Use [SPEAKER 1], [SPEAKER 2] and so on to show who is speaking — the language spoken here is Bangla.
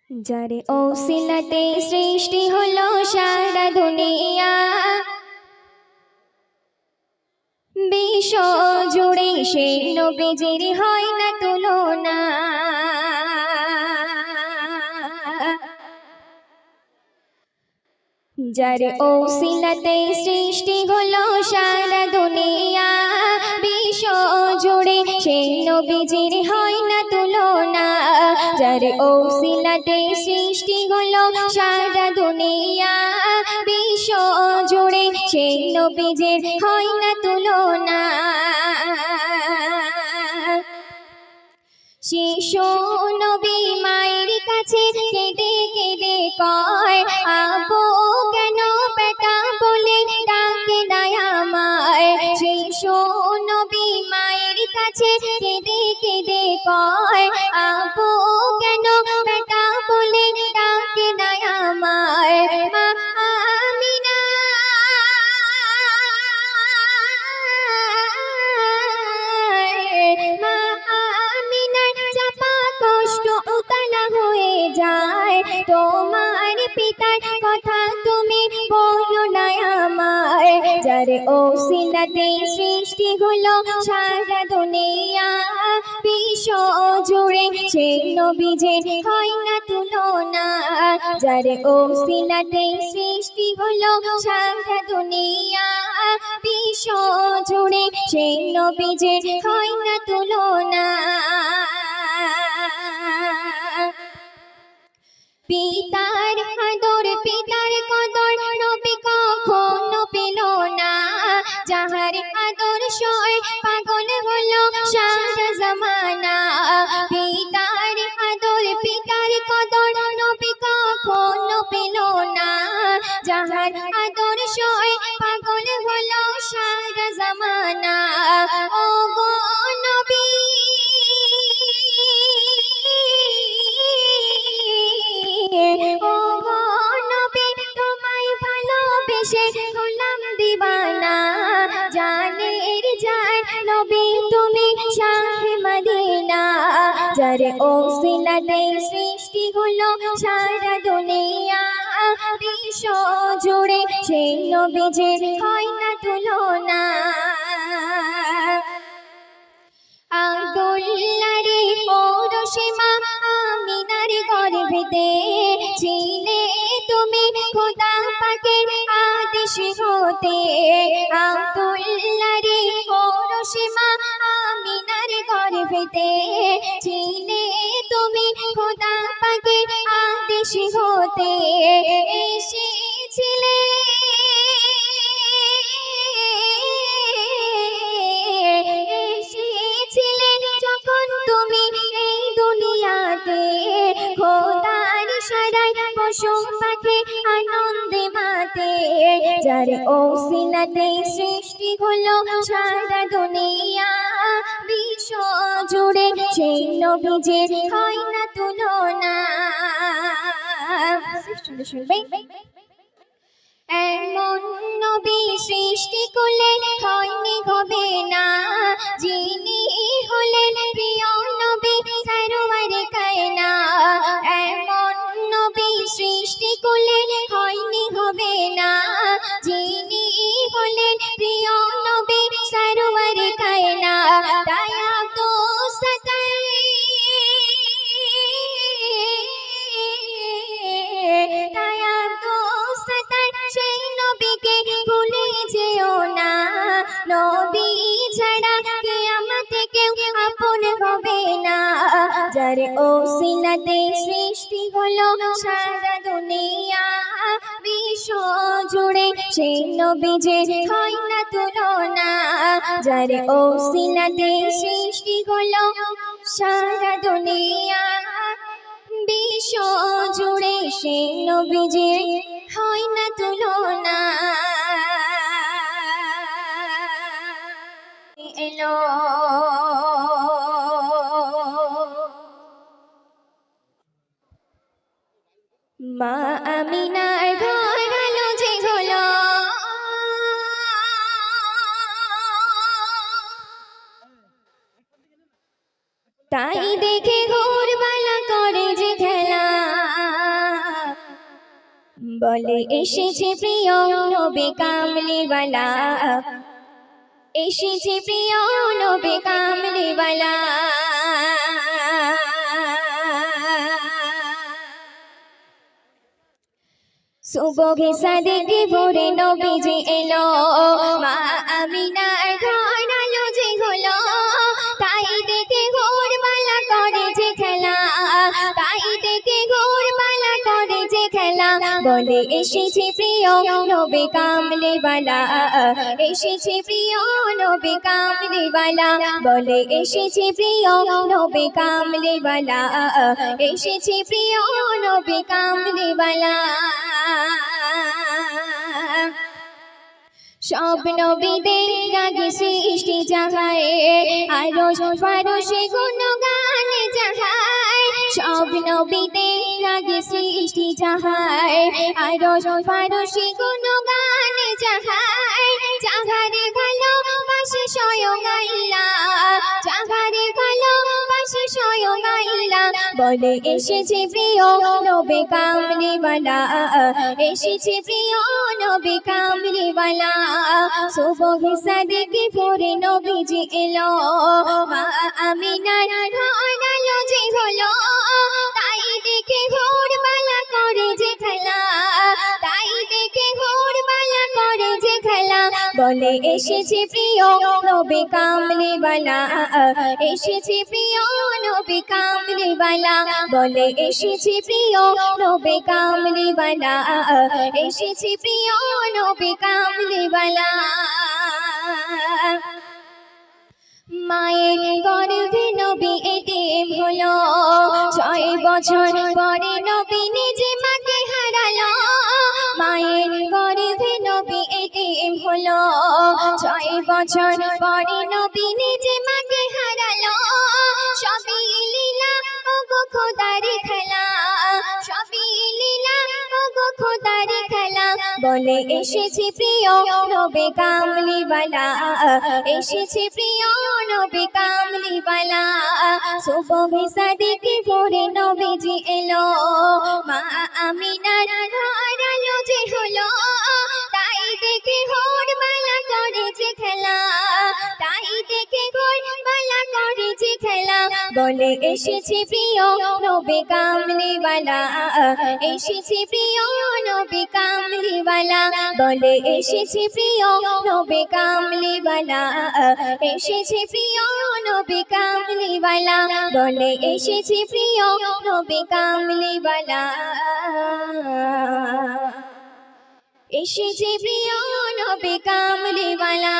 [SPEAKER 1] যার ওসিলাতে সৃষ্টি হলো সারা দুনিয়া, বিশ্ব জুড়ে সেই নবীজির হয় না তুলনা। যার ওসিলাতে সৃষ্টি হলো সারা দুনিয়া, বিশ্ব জুড়ে সেই নবীজির হয় না তুলনা। যার ওসিলাতে সৃষ্টি হলো সারা দুনিয়া, বিশ্ব জুড়ে সেই নবীজির হয় না তুলনা। শিশু নবী মায়ের কাছে কেঁদে কেঁদে কয়, আবু কেন বেটা বলে ডাকে না আমায়। শিশু নবী মায়ের কাছে কেঁদে কেঁদে কয়, আবু কেন বেটা বলে ডাকে না আমায়। মা আমিনা তোমার পিতার কথা তুমি বলো না আমায়। যার ওসিলাতে সৃষ্টি হলো সারা দুনিয়া, বিশ্ব জুড়ে সেই নবীজির হয় না তুলনা। যার ওসিলাতে সৃষ্টি হলো সারা দুনিয়া, বিশ্ব জুড়ে সেই নবীজির হয় না তুলনা। পিতার আদর পিতার কদর নবী কখনো পেল না। যাহার আদর্শে পাগল হলো সারা জামানা। পিতার আদর পিতার কদর নবী কখনো পেল না। যাহার আদর্শে পাগল হলো সারা জামানা। ও গো নবী ও গো নবী তোমায় ভালোবেসে হলাম দিবানা। জানের জান নবী তুমি শাহে মদিনা। যার ওসিলাতে সৃষ্টি হলো সারা দুনিয়া, বিশ্ব জুড়ে সেই নবীজির হয় না তুলনা। আব্দুল্লাহরে পৌরুষে মা আমিনার গর্ভেতে ছিলে তুমি খোদা পাকের আদেশ হতে। আব্দুল্লাহরে পৌরুষে মা আমিনার গর্ভেতে ছিলে তুমি খোদা পাকের আদেশ হতে। এসেছিলে যখন তুমি এই দুনিয়াতে, খোদার সারাই পশু পাখি আনন্দে মাতে। যার ওসিলাতে সৃষ্টি হলো সারা দুনিয়া, বিশ্ব জুড়ে সেই নবীজির হয় না তুলনা। এমন নবী সৃষ্টি করলে হয়নি হবে না, যিনি হলেন প্রিয় নবী সরওয়ার কায়না। এমন নবী সৃষ্টি করলে হয়নি হবে না, যিনি হলেন প্রিয় নবী সরওয়ার কায়না। দয়া তো সতাই দয়া তো সতাই সেই নবীকে ভুলে যেও না। নবী ছাড়া কিয়ামতে কেউ আপন হবে না। যার ওসিলাতে সৃষ্টি হলো সারা দুনিয়া, বিশ্ব জুড়ে সেই নবীজির হয় না তুলনা। যার ওসিলাতে সৃষ্টি হলো সারা দুনিয়া, বিশ্ব জুড়ে সেই নবীজির হয় না তুলনা। এলো মা আমিনার ঘর আলো যে হলো, তাই দেখে ঘোর বালা করে যে খেলা। বলে এসেছে প্রিয় নবী কামলিওয়ালা, এসেছে প্রিয় নবী কামলিওয়ালা। সুবহে সাদিকে ভোরে নবীজি এলো, মা আমিনার ঘর আলো যে হলো, তাই দেখে ঘোরমালা করে যে খেলা, তাই দেখে ঘোরমালা করে যে খেলা। বলে এসেছে প্রিয় নবী কামলিওয়ালা, এসেছে প্রিয় নবী কামলিওয়ালা। বলে এসেছে প্রিয় নবী কামলিওয়ালা, এসেছে প্রিয় নবী কামলিওয়ালা। সব নবীদের আগে সৃষ্টি যাহার, আরশ ফারশে গুণগান যাহার। সব নবীদের আগে সৃষ্টি যাহার, আরশ ফারশে গুণগান যাহার। যাহারে ভালোবাসে স্বয়ং আল্লাহ, যাহারে ভালোবাসে স্বয়ং আল্লাহ। বলে এসেছে প্রিয় নবী কামলিওয়ালা, এসেছে প্রিয় নবী কামলিওয়ালা। সুবহে সাদিকে ভোরে নবীজি এলো, মা আমিনার ঘর আলো যে হলো, তাই দেখে ঘোরমালা করে যে খেলা, তাই দেখে ঘোরমালা করে যে খেলা। বলে এসেছে প্রিয় নবী কামলিওয়ালা, এসেছে প্রিয় নবী কামলিওয়ালা। বলে এসেছে প্রিয় নবী কামলিওয়ালা, এসেছে প্রিয় নবী কামলিওয়ালা। মায়ের গর্ভে নবী এতিম হলো, 6 বছর পরে নবী নিজে মাকে হারালো। মায়ের গর্ভে নবী এতিম হলো, 6 বছর পরে নবী নিজে মাকে হারালো। সবই লীলা ওগো খোদার খেলা, সবই লীলা ওগো খোদার খেলা। বলে এসেছে প্রিয় নবী কামলিওয়ালা, এসেছে প্রিয় নবী কামলিওয়ালা। সুবহে সাদিকে ভোরে নবীজি এলো, মা আমিনার ঘর আলো যে হলো, তাই দেখে ঘোরমালা করে যে খেলা, তাই দেখে ঘোরমালা করে যে খেলা। বলে এসেছে প্রিয় নবী কামলিওয়ালা, এসেছে প্রিয় নবী কামলিওয়ালা। বলে এসেছে প্রিয় নবী কামলিওয়ালা, এসেছে প্রিয় নবী কামলিওয়ালা। বলে এসেছে প্রিয় নবী কামলিওয়ালা, এসেছে প্রিয় নবী কামলিওয়ালা।